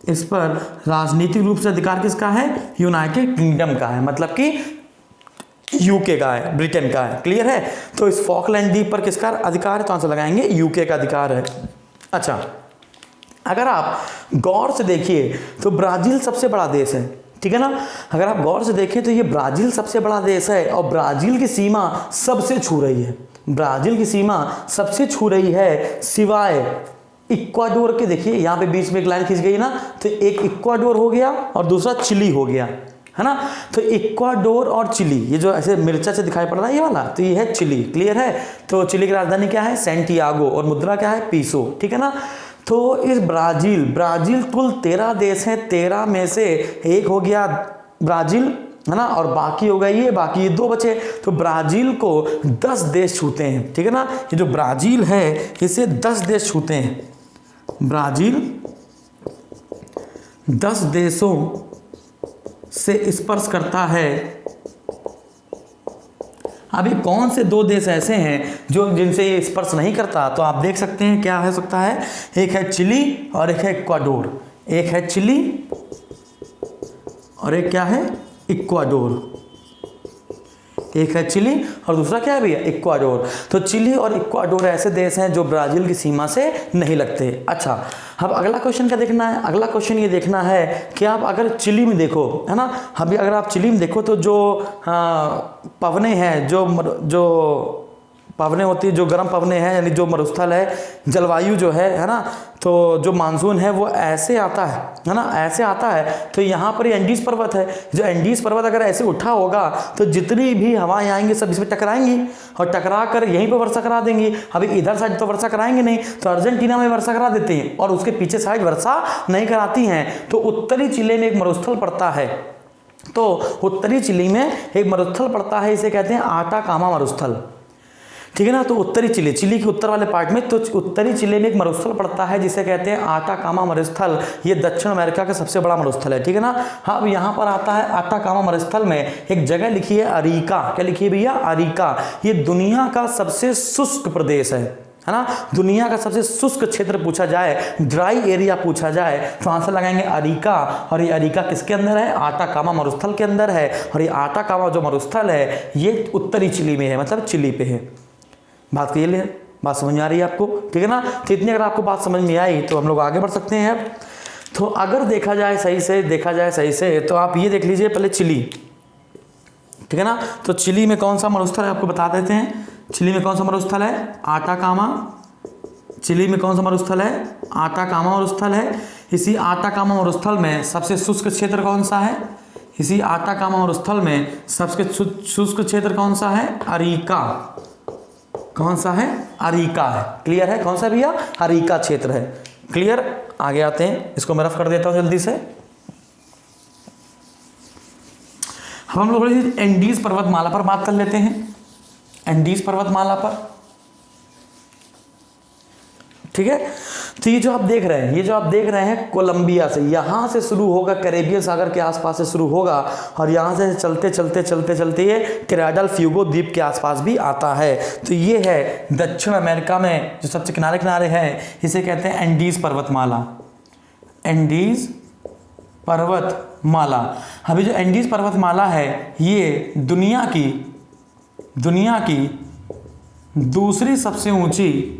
इस पर राजनीतिक रूप से अधिकार किसका है, यूनाइटेड किंगडम का है, मतलब कि यूके का है, ब्रिटेन का है। क्लियर है। तो इस फॉकलैंड द्वीप पर किसका अधिकार है, तो आंसर लगाएंगे यूके का अधिकार है। अच्छा, अगर आप गौर से देखिए तो ब्राजील सबसे बड़ा देश है, ठीक है ना। अगर आप गौर से देखें तो ये ब्राजील सबसे बड़ा देश है और ब्राजील की सीमा सबसे छू रही है, ब्राजील की सीमा सबसे छू रही है सिवाय इक्वाडोर के। देखिए यहाँ पे बीच में एक लाइन खींच गई ना, तो एक इक्वाडोर हो गया और दूसरा चिली हो गया, है ना। तो इक्वाडोर और चिली, ये जो ऐसे मिर्चा से दिखाई पड़ रहा है ये वाला, तो ये है चिली। क्लियर है। तो चिली की राजधानी क्या है, सैंटियागो, और मुद्रा क्या है, पीसो, ठीक है ना। तो इस ब्राजील कुल 13 देश हैं, 13 में से एक हो गया ब्राजील, है ना, और बाकी हो गए ये, बाकी ये 2 बचे। तो ब्राजील को 10 देश छूते हैं, ठीक है ना। ये जो ब्राजील है इसे 10 देश छूते हैं, ब्राजील 10 देशों से स्पर्श करता है। अभी कौन से 2 देश ऐसे हैं जो जिनसे ये स्पर्श नहीं करता, तो आप देख सकते हैं क्या हो सकता है, एक है चिली और एक है इक्वाडोर। एक है चिली और एक क्या है, इक्वाडोर। एक है चिली और दूसरा क्या है भैया, इक्वाडोर। तो चिली और इक्वाडोर ऐसे देश हैं जो ब्राज़ील की सीमा से नहीं लगते। अच्छा, अब अगला क्वेश्चन क्या देखना है, अगला क्वेश्चन ये देखना है कि आप अगर चिली में देखो, है ना, अभी अगर आप चिली में देखो तो जो पवने हैं, जो पवने होती है, जो गर्म पवने हैं, यानी जो मरुस्थल है, जलवायु जो है ना, तो जो मानसून है वो ऐसे आता है ना, ऐसे आता है। तो यहाँ पर एंडीज पर्वत है, जो एंडीज पर्वत अगर ऐसे उठा होगा तो जितनी भी हवाएं आएंगी सब इसमें टकराएंगी और टकरा कर यहीं पर वर्षा करा देंगी। अभी इधर साइड तो वर्षा कराएंगे नहीं, तो अर्जेंटीना में वर्षा करा देते हैं और उसके पीछे साइड वर्षा नहीं कराती हैं। तो उत्तरी चिली में एक मरुस्थल पड़ता है, तो उत्तरी चिली में एक मरुस्थल पड़ता है, इसे कहते हैं आटाकामा मरुस्थल, ठीक है ना। तो उत्तरी चिली, चिली के उत्तर वाले पार्ट में, तो उत्तरी चिली में एक मरुस्थल पड़ता है जिसे कहते हैं आटाकामा मरुस्थल। ये दक्षिण अमेरिका का सबसे बड़ा मरुस्थल है, ठीक है ना। हाँ, अब यहाँ पर आता है आटाकामा मरुस्थल में एक जगह लिखी है अरीका। क्या लिखी है भैया, अरीका। ये दुनिया का सबसे शुष्क प्रदेश है ना। दुनिया का सबसे शुष्क क्षेत्र पूछा जाए, ड्राई एरिया पूछा जाए, तो आंसर लगाएंगे अरीका। और ये अरीका किसके अंदर है, आटाकामा मरुस्थल के अंदर है। और ये आटाकामा जो मरुस्थल है ये उत्तरी चिली में है, मतलब चिली पे है। बात क्लियर है, बात समझ में आ रही है आपको, ठीक है ना। तो इतनी अगर आपको बात समझ में आई तो हम लोग आगे बढ़ सकते हैं। अब तो अगर देखा जाए सही से तो आप ये देख लीजिए पहले चिली, ठीक है ना। तो चिली में कौन सा मरुस्थल है आपको बता देते हैं। चिली में कौन सा मरुस्थल है, आटाकामा। चिली में कौन सा मरुस्थल है, आटाकामा मरुस्थल है। इसी आटाकामा मरुस्थल में सबसे शुष्क क्षेत्र कौन सा है, इसी आटाकामा मरुस्थल में सबसे शुष्क क्षेत्र कौन सा है, अरीका। कौन सा है, अरीका है। क्लियर है, कौन सा भैया, अरीका क्षेत्र है। क्लियर, आगे आते हैं, इसको मैं रफ कर देता हूं जल्दी से। हम लोग एंडीज पर्वतमाला पर बात कर लेते हैं, एंडीज पर्वतमाला पर, ठीक है। तो ये जो आप देख रहे हैं, कोलंबिया से, यहाँ से शुरू होगा, कैरेबियन सागर के आसपास से शुरू होगा और यहाँ से चलते ये कैराडल फ्यूगो द्वीप के आसपास भी आता है। तो ये है दक्षिण अमेरिका में जो सबसे किनारे है, इसे कहते हैं एंडीज पर्वतमाला। एंडीज पर्वतमाला। अभी जो एंडीज पर्वतमाला है ये दुनिया की दूसरी सबसे ऊंची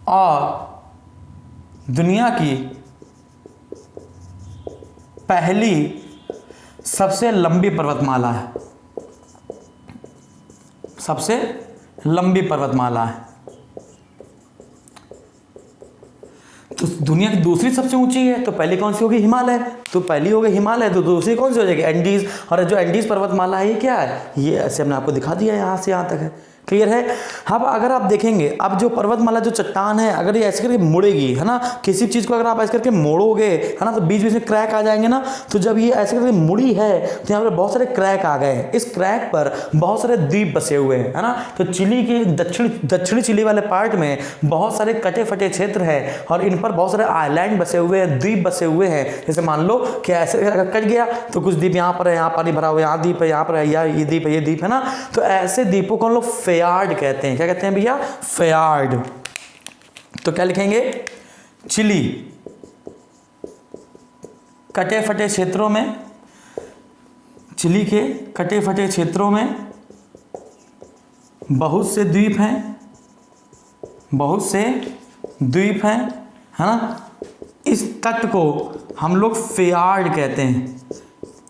और दुनिया की पहली सबसे लंबी पर्वतमाला है, सबसे लंबी पर्वतमाला है। तो दुनिया की दूसरी सबसे ऊंची है, तो पहली कौन सी होगी, हिमालय। तो पहली होगी हिमालय, तो दूसरी कौन सी हो जाएगी, एंडीज। और जो एंडीज पर्वतमाला है ये क्या है, ये ऐसे हमने आपको दिखा दिया, यहाँ से यहाँ तक है। क्लियर है। अब अगर आप देखेंगे, अब जो पर्वतमाला जो चट्टान है, अगर ये ऐसे करके मुड़ेगी, है ना, किसी चीज़ को अगर आप ऐसे करके मोड़ोगे, है ना, तो बीच बीच में क्रैक आ जाएंगे ना। तो जब ये ऐसे करके मुड़ी है तो यहाँ पर बहुत सारे क्रैक आ गए। इस क्रैक पर बहुत सारे द्वीप बसे हुए हैं, है ना। तो चिली के दक्षिणी चिली वाले पार्ट में बहुत सारे कटे फटे क्षेत्र है और इन पर बहुत सारे आइलैंड बसे हुए हैं, द्वीप बसे हुए हैं। जैसे मान लो कि ऐसे अगर कट गया तो कुछ द्वीप यहाँ पर है, यहाँ पानी भरा हुआ, यहाँ द्वीप है, यहाँ पर है, ये द्वीप है ना। तो ऐसे द्वीपों को हम लोग फ्यार्ड कहते हैं। क्या कहते हैं भैया, फ्यार्ड। तो क्या लिखेंगे, चिली कटे फटे क्षेत्रों में, चिली के कटे फटे क्षेत्रों में बहुत से द्वीप हैं, है ना। इस तट को हम लोग फ्यार्ड कहते हैं।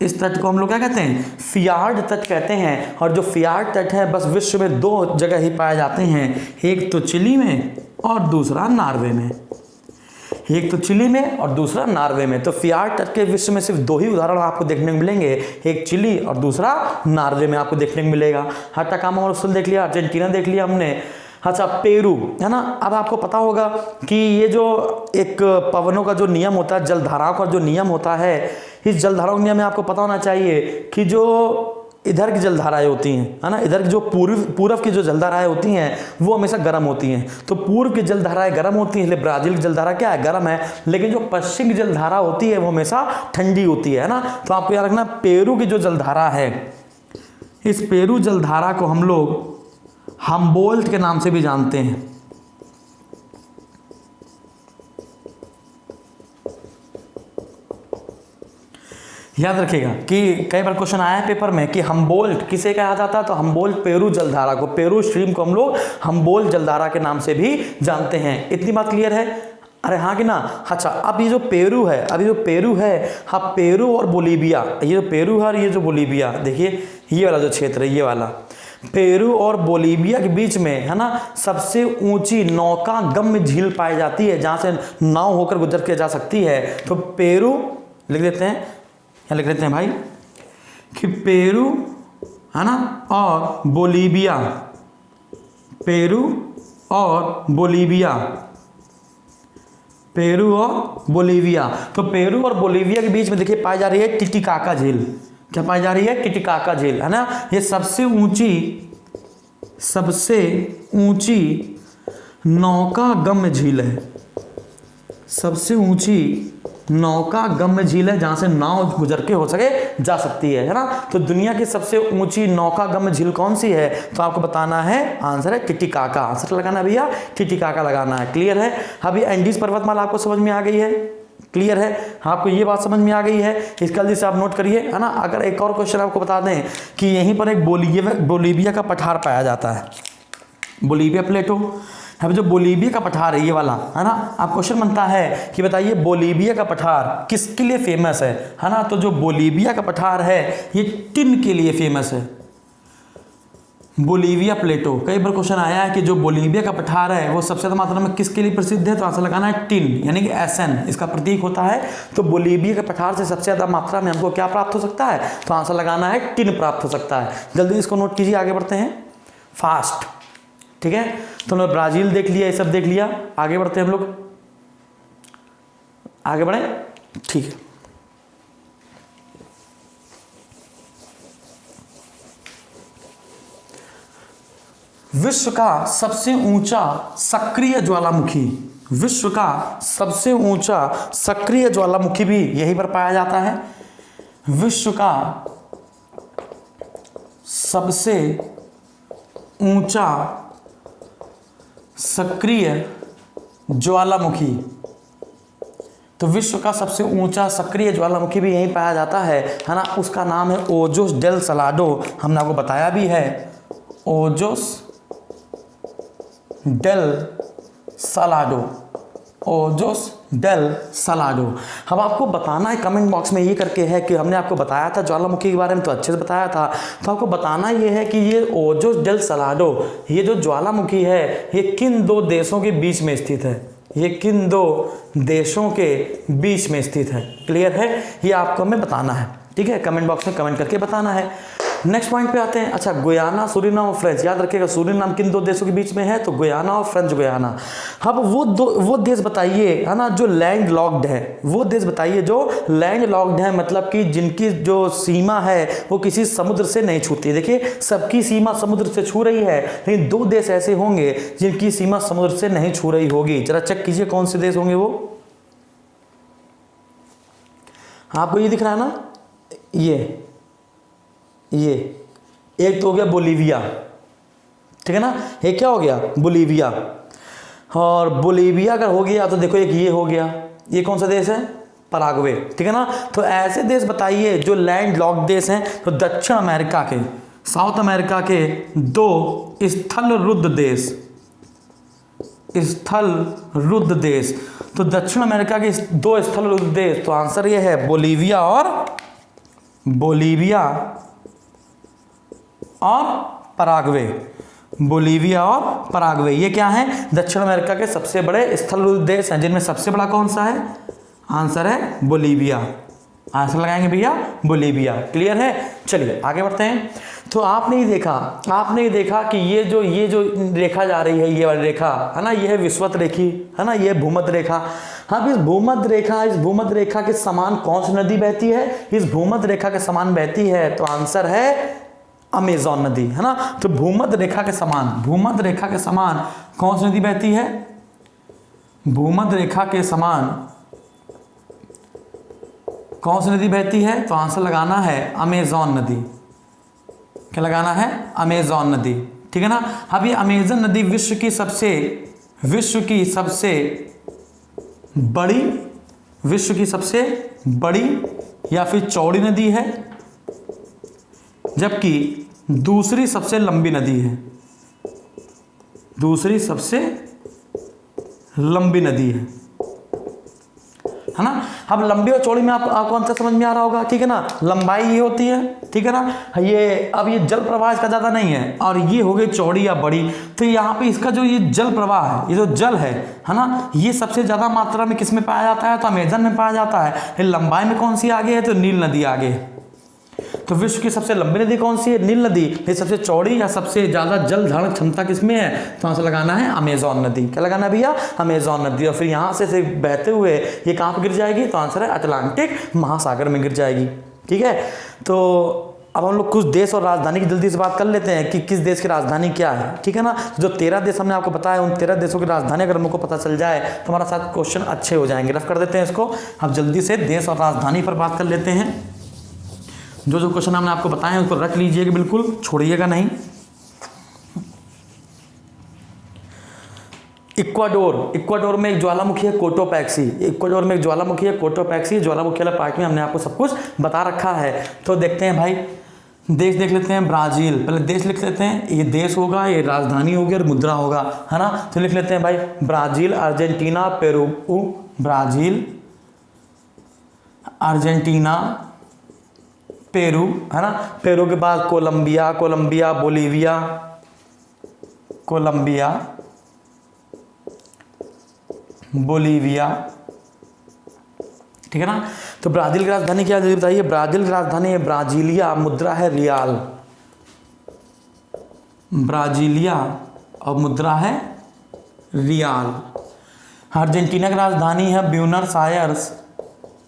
इस तट को हम लोग क्या कहते हैं, फ्यार्ड तट कहते हैं। और जो फ्यार्ड तट है बस विश्व में 2 जगह ही पाए जाते हैं, एक तो चिली में और दूसरा नॉर्वे में। एक तो चिली में और दूसरा नॉर्वे में। तो फ्यार्ड तट के विश्व में सिर्फ 2 ही उदाहरण आपको देखने को मिलेंगे, एक चिली और दूसरा नॉर्वे में आपको देखने को मिलेगा। आटाकामा मरुस्थल देख लिया, अर्जेंटीना देख लिया हमने। अच्छा, पेरू, है ना। अब आपको पता होगा कि ये जो एक पवनों का जो नियम होता है, जलधाराओं का जो नियम होता है, इस जलधाराओं के नियम में आपको पता होना चाहिए कि जो इधर की जलधाराएं होती हैं, है ना, इधर की जो पूर्व की जो जलधाराएं होती हैं वो हमेशा गर्म होती हैं। तो पूर्व की जलधाराएं गर्म होती हैं, इसलिए ब्राज़ील की जलधारा क्या है, गर्म है। लेकिन जो पश्चिम की जलधारा होती है वो हमेशा ठंडी होती है ना। तो आपको याद रखना, पेरू की जो जलधारा है, इस पेरू जलधारा को हम लोग हम्बोल्ट के नाम से भी जानते हैं। याद रखिएगा कि कई बार क्वेश्चन आया है पेपर में कि हम्बोल्ट किसे कहा जाता है, तो हम्बोल्ट पेरू जलधारा को, पेरू स्ट्रीम को हम लोग हम्बोल्ट जलधारा के नाम से भी जानते हैं। इतनी बात क्लियर है? अरे हाँ कि ना? अच्छा, अब ये जो पेरू है, अभी जो पेरू है, हाँ पेरू और बोलीविया, ये जो पेरू है और ये जो बोलीविया, देखिए ये वाला जो क्षेत्र है, ये वाला पेरू और बोलीविया के बीच में है ना सबसे ऊंची नौका गम्य झील पाई जाती है, जहां से नाव होकर गुजर के जा सकती है। तो पेरू लिख देते हैं, यहाँ लिख देते हैं भाई कि पेरू है ना और बोलीविया, पेरू और बोलीविया, पेरू और बोलीविया। तो पेरू और बोलीविया के बीच में देखिए पाई जा रही है टिटिकाका झील। क्या पाई जा रही है? टिटिकाका झील, है ना। ये सबसे ऊंची नौका गम्य झील है, सबसे ऊंची नौका गम्य झील है, जहां से नाव गुजर के हो सके जा सकती है ना। तो दुनिया की सबसे ऊंची नौका गम्य झील कौन सी है? तो आपको बताना है, आंसर है टिटिकाका। आंसर लगाना है भैया, टिटिकाका लगाना है। क्लियर है? अभी एंडीज पर्वतमाला आपको समझ में आ गई है? क्लियर है? आपको ये बात समझ में आ गई है? इसका जल्दी से आप नोट करिए, है ना। अगर एक और क्वेश्चन आपको बता दें कि यहीं पर एक बोलीविया का पठार पाया जाता है, बोलीविया प्लेटो। अब जो बोलीविया का पठार है ये वाला, है ना, आप क्वेश्चन बनता है कि बताइए बोलीविया का पठार किसके लिए फेमस है ना। तो जो बोलीविया का पठार है ये टिन के लिए फेमस है, बोलीविया प्लेटो। कई बार क्वेश्चन आया है कि जो बोलीविया का पठार है वो सबसे ज्यादा मात्रा में किसके लिए प्रसिद्ध है? तो आंसर लगाना है टिन, यानी कि एसएन इसका प्रतीक होता है। तो बोलीविया के पठार से सबसे ज्यादा मात्रा में हमको क्या प्राप्त हो सकता है? तो आंसर लगाना है टिन प्राप्त हो सकता है। जल्दी इसको नोट कीजिए, आगे बढ़ते हैं फास्ट। ठीक है, तो हमने ब्राजील देख लिया, ये सब देख लिया, आगे बढ़ते हैं हम लोग, आगे बढ़े। ठीक है, विश्व का सबसे ऊंचा सक्रिय ज्वालामुखी, विश्व का सबसे ऊंचा सक्रिय ज्वालामुखी भी यहीं पर पाया जाता है। विश्व का सबसे ऊंचा सक्रिय ज्वालामुखी, तो विश्व का सबसे ऊंचा सक्रिय ज्वालामुखी भी यहीं पाया जाता है ना। उसका नाम है ओजोस डेल सलाडो। हमने आपको बताया भी है, Ojos del Salado, Ojos del Salado. अब आपको बताना है कमेंट बॉक्स में ये करके है कि हमने आपको बताया था ज्वालामुखी के बारे में, तो अच्छे से बताया था। तो आपको बताना ये है कि ये ओजोस डेल सलाडो, ये जो ज्वालामुखी है ये किन दो देशों के बीच में स्थित है? ये किन दो देशों के बीच में स्थित है? क्लियर है? ये आपको हमें बताना है। ठीक है, कमेंट बॉक्स में कमेंट करके बताना है। नेक्स्ट पॉइंट पे आते हैं। अच्छा, गुयाना, सूरीनाम और फ्रेंच, याद रखिएगा सूरीनाम किन दो देशों के बीच में है? तो गुयाना और फ्रेंच गुयाना। अब वो देश बताइए, है ना, जो लैंड लॉक्ड है। वो देश बताइए जो लैंड लॉक्ड है, मतलब कि जिनकी जो सीमा है वो किसी समुद्र से नहीं छूती। देखिए सबकी सीमा समुद्र से छू रही है, लेकिन दो देश ऐसे होंगे जिनकी सीमा समुद्र से नहीं छू रही होगी। जरा चेक कीजिए कौन से देश होंगे वो। आपको ये दिख रहा है ना, ये एक तो हो गया बोलीविया, ठीक है ना। ये क्या हो गया? बोलीविया। और बोलीविया अगर हो गया तो देखो एक ये हो गया, ये कौन सा देश है? पराग्वे, ठीक है ना। तो ऐसे देश बताइए जो लैंड लॉक देश हैं। तो दक्षिण अमेरिका के, साउथ अमेरिका के दो स्थल रुद्ध देश, स्थल रुद्ध देश। तो दक्षिण अमेरिका के दो स्थल रुद्ध देश, तो आंसर ये है बोलीविया और पराग्वे, बोलीविया और पराग्वे। ये क्या है? दक्षिण अमेरिका के सबसे बड़े स्थल रुद्ध देश हैं, जिनमें सबसे बड़ा कौन सा है? आंसर है बोलीविया। आंसर लगाएंगे भैया बोलीविया। क्लियर है? चलिए आगे बढ़ते हैं। तो आपने ही देखा कि ये जो रेखा जा रही है, ये वाली रेखा है ना, ये है विषुवत रेखी, है ना, ये भूमध्य रेखा। हाँ, इस भूमध्य रेखा के समान कौन सी नदी बहती है? इस भूमध्य रेखा के समान बहती है, तो आंसर है अमेज़न नदी, है ना। तो भूमध्य रेखा के समान कौन सी नदी बहती है? भूमध्य रेखा के समान कौन सी नदी बहती है? तो आंसर लगाना है अमेज़न नदी। क्या लगाना है? अमेज़न नदी, ठीक है ना। अब ये अमेज़न नदी विश्व की सबसे बड़ी विश्व की सबसे बड़ी या फिर चौड़ी नदी है, जबकि दूसरी सबसे लंबी नदी है, दूसरी सबसे लंबी नदी है ना। अब लंबी और चौड़ी में आपको अंतर समझ में आ रहा होगा, ठीक है ना। लंबाई ये होती है, ठीक है ना, ये अब ये जल प्रवाह इसका ज़्यादा नहीं है, और ये हो गई चौड़ी या बड़ी। तो यहाँ पे इसका जो ये जल प्रवाह है, ये जो जल है ना, ये सबसे ज़्यादा मात्रा में किस में पाया जाता है, तो अमेजन में पाया जाता है। ये लंबाई में कौन सी आगे है, तो नील नदी आगे है। तो विश्व की सबसे लंबी नदी कौन सी है, नील नदी। ये सबसे चौड़ी या सबसे ज़्यादा जल धारण क्षमता किसमें है, तो यहाँ से लगाना है अमेजॉन नदी। क्या लगाना है भैया, अमेजॉन नदी। और फिर यहाँ से बहते हुए ये कहाँ पर गिर जाएगी, तो आंसर है अटलांटिक महासागर में गिर जाएगी, ठीक है। तो अब हम लोग कुछ देश और राजधानी की जल्दी से बात कर लेते हैं कि किस देश की राजधानी क्या है, ठीक है ना। जो 13 देश हमने आपको बताया, उन 13 देशों की राजधानी अगर हमको पता चल जाए तो हमारा साथ क्वेश्चन अच्छे हो जाएंगे। रफ कर देते हैं इसको। अब जल्दी से देश और राजधानी पर बात कर लेते हैं। जो जो क्वेश्चन हमने आपको बताए हैं उसको रख लीजिएगा, बिल्कुल छोड़िएगा नहीं। इक्वाडोर में एक ज्वालामुखी है कोटोपैक्सी। इक्वाडोर में एक ज्वालामुखी है कोटोपैक्सी। ज्वालामुखी वाला पार्ट में हमने आपको सब कुछ बता रखा है। तो देखते हैं भाई, देश देख लेते हैं। ब्राज़ील, पहले देश लिख लेते हैं। ये देश होगा, ये राजधानी होगी और मुद्रा होगा, है ना। तो लिख लेते हैं भाई, Brazil, Argentina, Peru. Brazil, Argentina, Peru, है ना। पेरू के बाद कोलंबिया, बोलीविया, ठीक है ना। तो ब्राज़ील की राजधानी क्या है बताइए। ब्राज़ील की राजधानी है ब्राज़ीलिया, मुद्रा है रियाल। ब्राज़ीलिया और मुद्रा है रियाल। अर्जेंटीना की राजधानी है ब्यूनस आयर्स।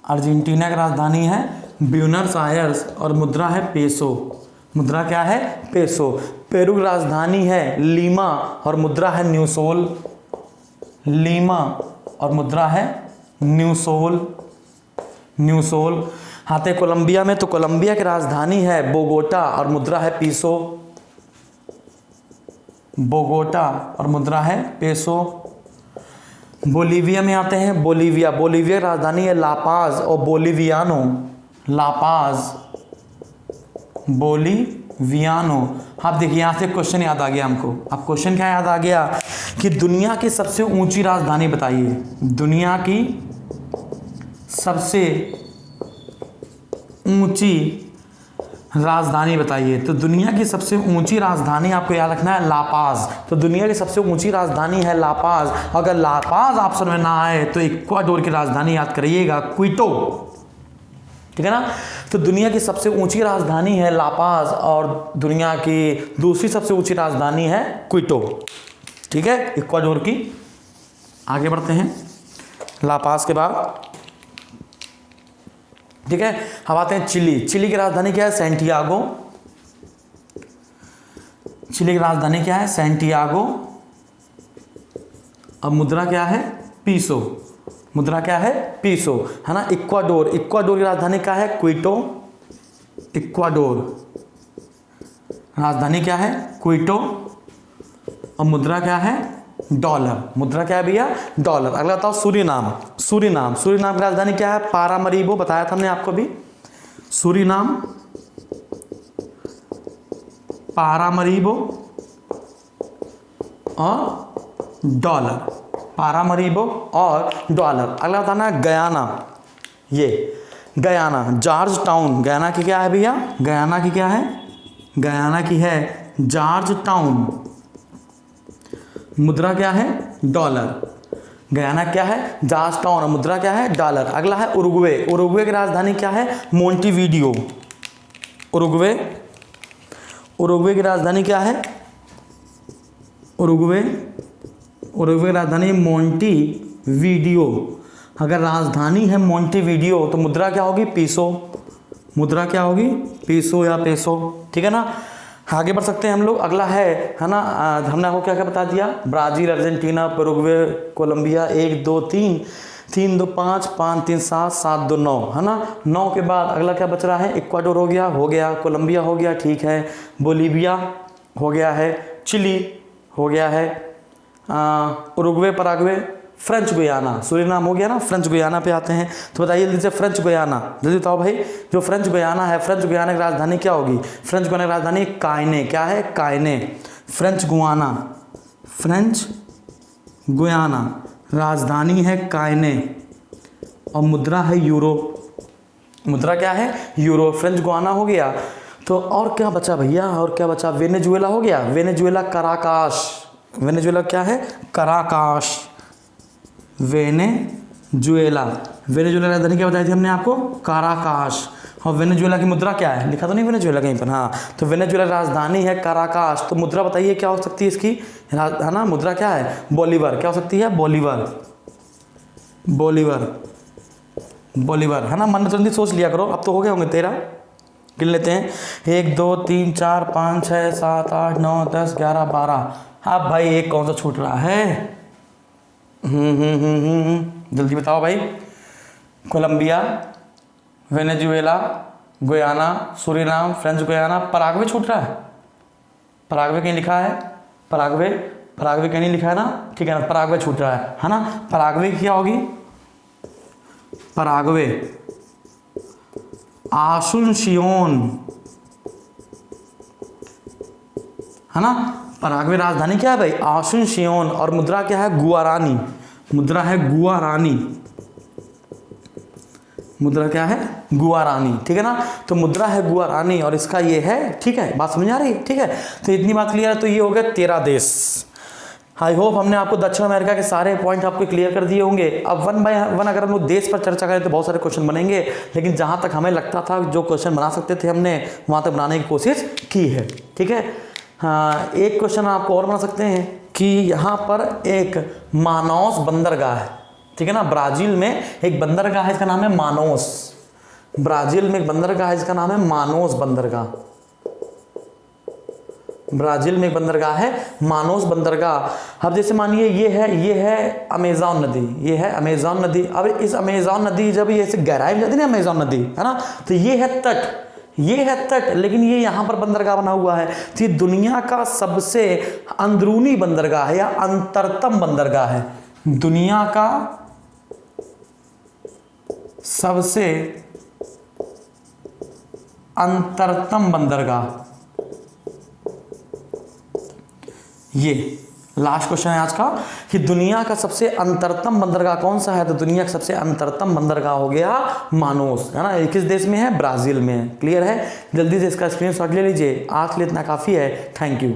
अर्जेंटीना की राजधानी है ब्यूनस आयर्स और मुद्रा है पेसो। मुद्रा क्या है, पेसो। पेरू की राजधानी है लीमा और मुद्रा है न्यूसोल। लीमा और मुद्रा है न्यूसोल। आते कोलंबिया में, तो कोलंबिया की राजधानी है बोगोटा और मुद्रा है पीसो। बोगोटा और मुद्रा है पेसो। बोलीविया में आते हैं। बोलीविया की राजधानी है लापाज और बोलीवियानो। बोलीवियानो। आप देखिए, यहाँ से क्वेश्चन याद आ गया हमको। अब क्वेश्चन क्या याद आ गया कि दुनिया की सबसे ऊंची राजधानी बताइए। दुनिया की सबसे ऊंची राजधानी बताइए। तो दुनिया की सबसे ऊंची राजधानी आपको याद रखना है लापाज। तो दुनिया की सबसे ऊंची राजधानी है लापाज। अगर लापाज ऑप्शन में ना आए तो इक्वाडोर की राजधानी याद करिएगा, क्विटो, ठीक है ना। तो दुनिया की सबसे ऊंची राजधानी है लापाज और दुनिया की दूसरी सबसे ऊंची राजधानी है क्विटो, ठीक है, इक्वाडोर की। आगे बढ़ते हैं लापाज के बाद, ठीक है। अब आते हैं चिली की राजधानी क्या है, सैंटियागो। चिली की राजधानी क्या है, सैंटियागो। अब मुद्रा क्या है, पीसो। मुद्रा क्या है, पीसो, है ना। इक्वाडोर की राजधानी क्या है, क्विटो। इक्वाडोर राजधानी क्या है, क्विटो। और मुद्रा क्या है, डॉलर। मुद्रा क्या है भैया, डॉलर। अगला बताओ सूरीनाम की राजधानी क्या है, पारामरीबो। बताया था हमने आपको भी, सूरीनाम, पारामरीबो और डॉलर। पारामरीबो और डॉलर। अगला बताना है गयाना। ये गयाना, जॉर्ज टाउन। गयाना की क्या है भैया, गयाना की क्या है, गयाना की है जॉर्ज टाउन। मुद्रा क्या है, डॉलर। गयाना क्या है, जॉर्ज टाउन और मुद्रा क्या है, डॉलर। अगला है उरुग्वे की राजधानी क्या है, मोंटेविडियो। उरुग्वे की राजधानी क्या है, उरुग्वे की राजधानी मोंटेविडियो। अगर राजधानी है मोंटेविडियो तो मुद्रा क्या होगी, पीसो। मुद्रा क्या होगी, पीसो या पेसो, ठीक है ना। आगे बढ़ सकते हैं हम लोग। अगला है ना, हमने आपको क्या क्या बता दिया, ब्राज़ील, अर्जेंटीना, पेरुग्वे, कोलंबिया। 1 2 3 3 2 5 5 3 7 7 2 9, है ना। 9 के बाद अगला क्या बच रहा है, इक्वाडोर हो गया, कोलंबिया हो गया, ठीक है, बोलीविया हो गया है, चिली हो गया है, Uruguay, Paraguay, French Guiana, Suriname हो गया ना, फ्रेंच गुयाना पे आते हैं। तो बताइए जल्दी से, फ्रेंच गुयाना, जल्दी बताओ भाई, जो फ्रेंच गुयाना है, फ्रेंच गुयाना की राजधानी क्या होगी? फ्रेंच गुयाना की राजधानी कायने, क्या है? कायने। फ्रेंच गुयाना, फ्रेंच गुयाना राजधानी है कायने, और मुद्रा है यूरो। मुद्रा क्या है? यूरो। फ्रेंच गुयाना हो गया, तो और क्या बचा भैया? और क्या बचा? वेनेजुएला हो गया, वेनेजुएला कराकाश। वेनेजुएला क्या है? कराकाश, वेनेजुएला। वेनेजुएला राजधानी क्या बताई थी हमने आपको? कराकाश। और वेनेजुएला की मुद्रा क्या है? लिखा तो नहीं वेनेजुएला कहीं पर? हाँ, तो वेनेजुएला राजधानी है कराकाश। तो मुद्रा बताइए क्या हो सकती है इसकी, है ना? मुद्रा क्या है? बोलीवर। क्या हो सकती है? बोलीवर, बोलीवर, बोलीवर, है ना? मन जल्दी सोच लिया करो, अब तो हो गए होंगे 13। गिन लेते हैं, 1 2 3 4 5 6 7 8 9 10 11 12। अब भाई एक कौन सा छूट रहा है? जल्दी बताओ भाई। Colombia, Venezuela, Guyana, Suriname, French Guiana, Paraguay छूट रहा है। पराग्वे कहीं लिखा है? पराग्वे, पराग्वे कहीं नहीं लिखा है ना? ठीक है ना, पराग्वे छूट रहा है ना? पराग्वे क्या होगी? पराग्वे, आसुनसियोन, है ना? पराग्वे राजधानी क्या है भाई? आसुनसियोन। और मुद्रा क्या है? गुआरानी। मुद्रा है गुआरानी। मुद्रा क्या है? गुआरानी। ठीक है ना? तो मुद्रा है गुआरानी और इसका ये है। ठीक है, बात समझ आ रही है? ठीक है, तो इतनी बात क्लियर है। तो ये हो गया 13 देश। आई होप हमने आपको दक्षिण अमेरिका के सारे पॉइंट आपको क्लियर कर दिए होंगे। अब 1 बाय 1 अगर हम लोग देश पर चर्चा करें तो बहुत सारे क्वेश्चन बनेंगे, लेकिन जहां तक हमें लगता था जो क्वेश्चन बना सकते थे हमने वहां तक बनाने की कोशिश की है। ठीक है, हाँ, एक क्वेश्चन आपको और बना सकते हैं कि यहाँ पर एक मानौस बंदरगाह है। ठीक है ना? ब्राजील में एक बंदरगाह है, इसका नाम है मानोस। ब्राजील में एक बंदरगाह है, इसका नाम है मानोस बंदरगाह। ब्राजील में एक बंदरगाह है, मानोस बंदरगाह। अब जैसे मानिए ये है अमेज़न नदी, ये है अमेज़न नदी। अब इस अमेज़न नदी जब ये ऐसे गहराई में जाती है ना अमेज़न नदी, है ना, तो ये है तट, ये है तट, लेकिन ये यहाँ पर बंदरगाह बना हुआ है। तो ये दुनिया का सबसे अंदरूनी बंदरगाह है या अंतरतम बंदरगाह है। दुनिया का सबसे अंतरतम बंदरगाह, ये लास्ट क्वेश्चन है आज का कि दुनिया का सबसे अंतरतम बंदरगाह कौन सा है? तो दुनिया का सबसे अंतरतम बंदरगाह हो गया मानोस, है ना? ये किस देश में है? ब्राजील में है। क्लियर है? जल्दी से इसका स्क्रीनशॉट ले लीजिए। आज के लिए इतना काफ़ी है। Thank you.